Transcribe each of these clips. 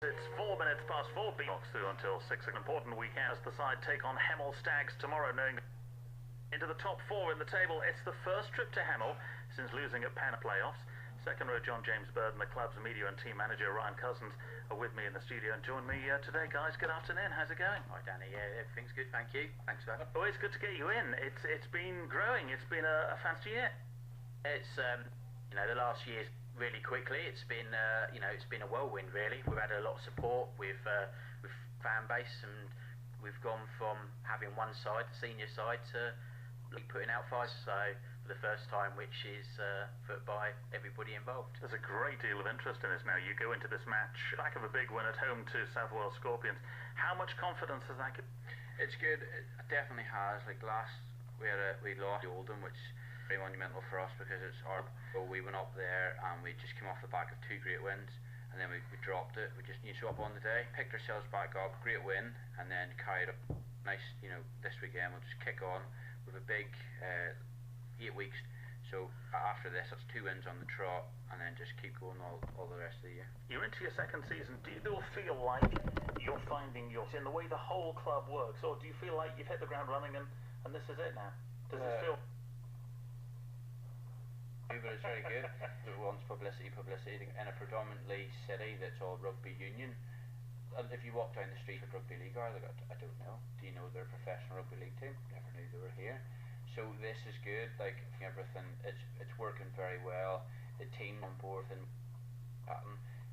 It's 4 minutes past 4. Box through until 6. An important weekend as the side take on Hemel Stags tomorrow, knowing into the top 4 in the table. It's the first trip to Hemel since losing at Penn playoffs. Second row, JJ Baird and the club's media and team manager Ryan Cousins are with me in the studio and join me today, guys. Good afternoon. How's it going? Hi, Danny. Yeah, everything's good. Thank you. Thanks for that. Always good to get you in. It's been growing. It's been a fancy year. It's the last year's really quickly. It's been it's been a whirlwind really. We've had a lot of support with fan base, and we've gone from having one side, the senior side, to putting out five. So for the first time, which is put by everybody involved. There's a great deal of interest in this now. You go into this match back of a big win at home to South Wales Scorpions. How much confidence has that given? It's good. It definitely has. Like last, we lost to Oldham, which is very monumental for us because it's our. So we went up there and we just came off the back of 2 great wins, and then we dropped it. We just show up on the day, picked ourselves back up, great win, and then carried up. Nice, this weekend we'll just kick on with a big 8 weeks. So after this, that's 2 wins on the trot, and then just keep going all the rest of the year. You're into your second season. Do you still feel like you're finding yours in the way the whole club works, or do you feel like you've hit the ground running and this is it now? Does it feel? But it's very good. It wants publicity in a predominantly city that's all rugby union. And if you walk down the street of rugby league, I don't know. Do you know they're a professional rugby league team? Never knew they were here. So this is good. Like everything, it's working very well. The team on board and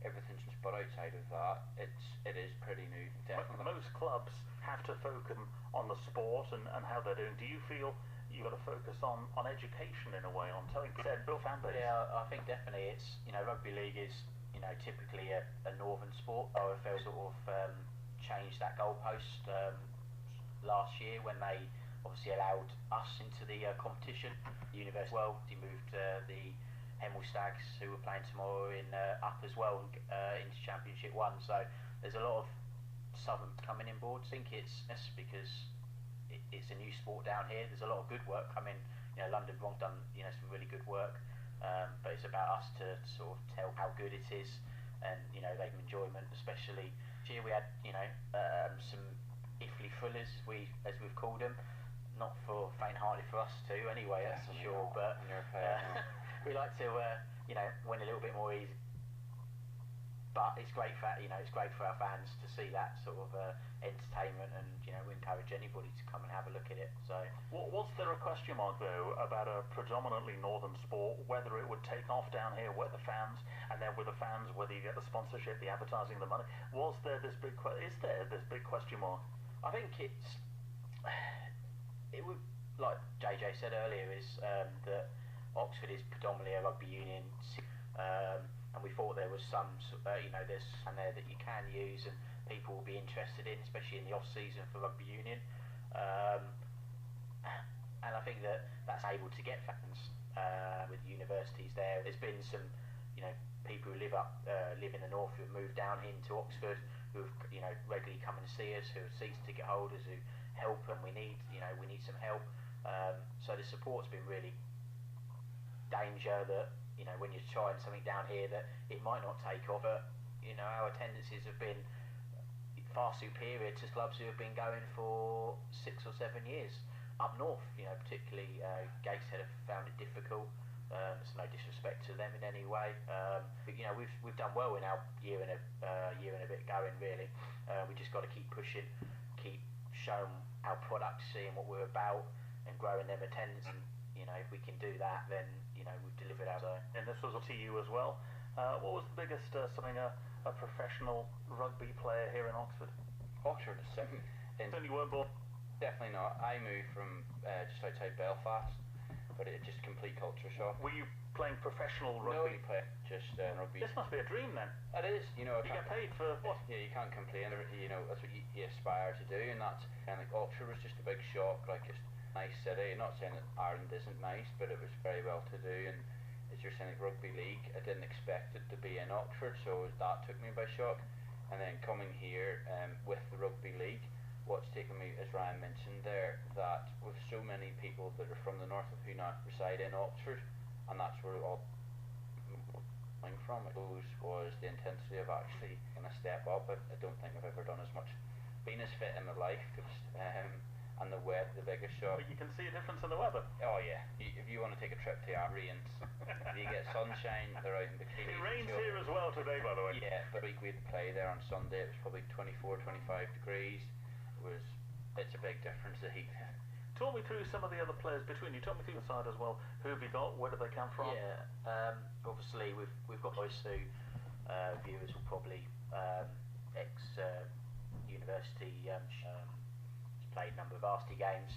everything's. But outside of that, it is pretty new. Definitely. Most clubs have to focus on the sport and how they're doing. Do you feel you've got to focus on education in a way, on telling Bill fan base? Yeah, I think definitely it's, rugby league is, typically a northern sport. OFL sort of changed that goalpost last year when they obviously allowed us into the competition. The University World, he moved the Hemel Stags, who were playing tomorrow, in up as well into Championship 1. So there's a lot of Southern coming in board. I think it's because it's a new sport down here. There's a lot of good work coming. London Bronx done some really good work, but it's about us to sort of tell how good it is, and they can enjoyment. Especially here we had some iffly fullers, as we've called them, not for faint-hearted for us too. Anyway, that's for sure. But we like to win a little bit more easy. But it's great for it's great for our fans to see that sort of entertainment, and we encourage anybody to come and have a look at it. So, was there a question mark though about a predominantly northern sport, whether it would take off down here with the fans, and then with the fans, whether you get the sponsorship, the advertising, the money? Was there this big? Is there this big question mark? I think it would, like JJ said earlier, is that Oxford is predominantly a rugby union. And we thought there was some, there's some there that you can use and people will be interested in, especially in the off-season for rugby union. And I think that's able to get fans with universities there. There's been some, people who live in the north who have moved down into Oxford, who have, regularly come and see us, who are season ticket holders, who help, and we need some help. So the support's been really danger that, when you're trying something down here that it might not take off, but our attendances have been far superior to clubs who have been going for 6 or 7 years up north. Particularly Gateshead have found it difficult. It's no disrespect to them in any way, but we've done well in our year and a bit going. Really, we just got to keep pushing, keep showing our product, seeing what we're about, and growing them attendance. And if we can do that, then we've delivered our zone. And this was up to you as well. What was the biggest something a professional rugby player here in Oxford? Oxford is second. You weren't born? Definitely not. I moved from just outside Belfast, but it just complete culture shock. Were you playing professional rugby? No, just rugby. This must be a dream then. It is. You get paid for what? Yeah, you can't complain. That's what you aspire to do, and like Oxford was just a big shock. Like it's nice city. I'm not saying that Ireland isn't nice, but it was very well to do. And as you're saying, like rugby league, I didn't expect it to be in Oxford, so that took me by shock. And then coming here with the rugby league, what's taken me, as Ryan mentioned there, that with so many people that are from the north of who now reside in Oxford, and that's where all thing from it was the intensity of actually going to step up. I don't think I've ever done as much, been as fit in my life, and the wet, the biggest shock. But you can see a difference in the weather. Oh yeah, if you want to take a trip to rains, if you get sunshine, they're out in bikinis. It rains here as well today, by the way. Yeah, but we had to play there on Sunday. It was probably 24, 25 degrees. It's a big difference, the heat. Talk me through some of the other players between you. Talk me through the side as well. Who have you got? Where do they come from? Yeah, obviously we've got those two viewers will probably ex university. He's played a number of varsity games.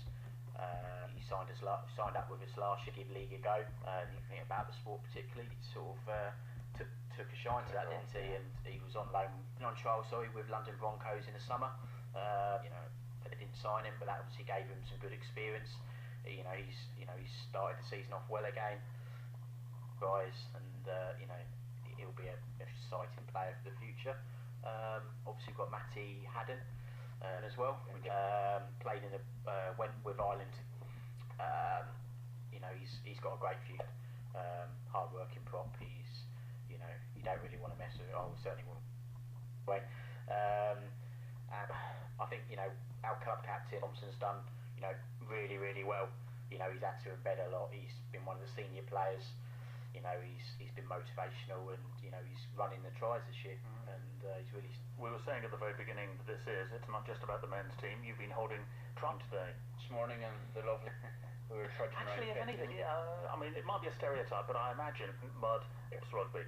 He signed up with us last year. Give league a go. You think about the sport particularly. He sort of took a shine to that, didn't he? And he was on loan, on trial, with London Broncos in the summer. They didn't sign him, but that obviously gave him some good experience. He's started the season off well again, guys, and he'll be a exciting player for the future. Obviously, we've got Matty Haddon as well. Played in went with Ireland. He's got a great future. Hard working prop. You don't really want to mess with it. I certainly wouldn't. And I think our club captain Thompson's done really, really well. He's had to embed a lot. He's been one of the senior players. He's been motivational, and he's running the tries this year, and he's really. We were saying at the very beginning that it's not just about the men's team. You've been holding trump today. This morning, and the lovely. We were trudging Actually, if around anything, I mean, it might be a stereotype, but I imagine mud is rugby.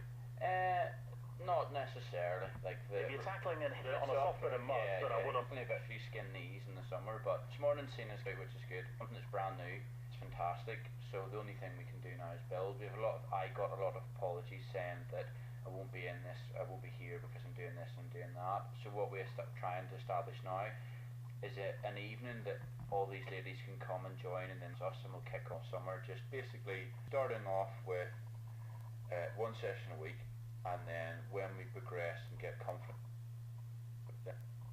Not necessarily. If you're tackling and hitting it on a soft bit of mud, but I wouldn't. Only about a few skin knees in the summer, but this morning's seen us out, which is good. Something that's brand new. It's fantastic. So the only thing we can do now is build. I got a lot of apologies saying that I won't be in this, I won't be here because I'm doing this and doing that. So what we're trying to establish now is an evening that all these ladies can come and join, and then us, and we'll kick off summer. Just basically starting off with one session a week. And then when we progress and get confident,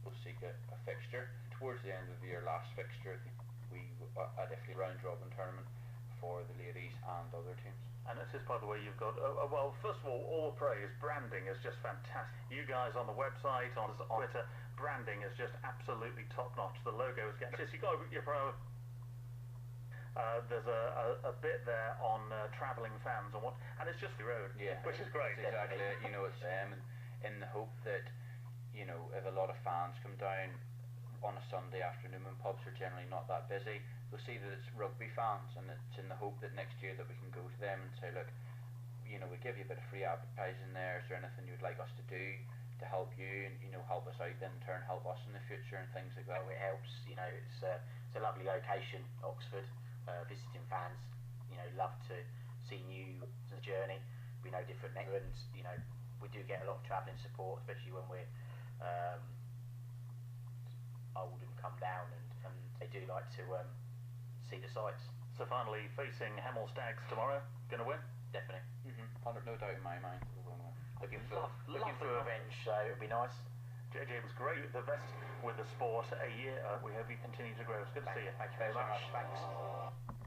we'll seek a fixture. Towards the end of the year, last fixture, a definitely round robin tournament for the ladies and other teams. And this is, by the way, you've got, well, first of all the praise. Branding is just fantastic. You guys on the website, on Twitter, branding is just absolutely top-notch. The logo is getting... You've got your pro... there's a bit there on travelling fans and it's just the road, which is great. That's exactly it. It's in the hope that if a lot of fans come down on a Sunday afternoon when pubs are generally not that busy, they'll see that it's rugby fans, and it's in the hope that next year that we can go to them and say, look, we give you a bit of free advertising there. Is there anything you'd like us to do to help you, and help us out, then in turn help us in the future and things like that? It helps. It's a lovely location, Oxford. Visiting fans, love to see new journey. We know different neighbourhoods. We do get a lot of travelling support, especially when we're old and come down, and they do like to see the sights. So finally, facing Hemel Stags tomorrow, going to win? Definitely. No doubt in my mind. Looking for revenge, so it'll be nice. JJ, it was great. The best with the sport a year. We hope you continue to grow. It's good to see you. Thank you very much. Thanks.